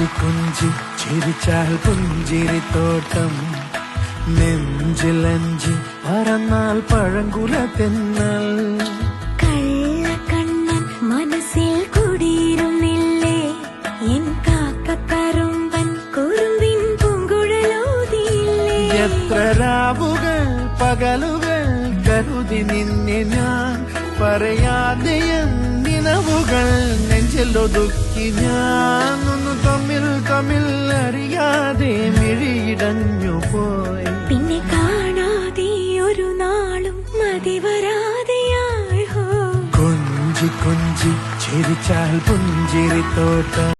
കൊഞ്ചി കൊഞ്ചി ചിരിച്ചാൽ പുഞ്ചിരിത്തോട്ടം നെഞ്ചിലഞ്ചി പറന്നാൽ പഴങ്കുല തെന്നൽ കള്ളക്കണ്ണൻ മനസ്സിൽ കുടിയിരുന്നില്ലേ എൻ കാക്കക്കറുമ്പൻ കുറുമ്പിൻ പൂങ്കുഴലോതിയില്ലേ എത്ര രാവുകൾ പകലുകൾ കരുതി നിന്നെ ഞാൻ പറയാതെ നിലവുകൾ നെഞ്ചിലൊതുക്കി ഞാൻ ഒന്ന് തമ്മിൽ തമ്മിൽ അറിയാതെ മിഴിയിടഞ്ഞു പോയി പിന്നെ കാണാതെ ഒരു നാളും മതി വരാതെയായി കൊഞ്ചി കൊഞ്ചി ചിരിച്ചാൽ പുഞ്ചിരിത്തോട്ടം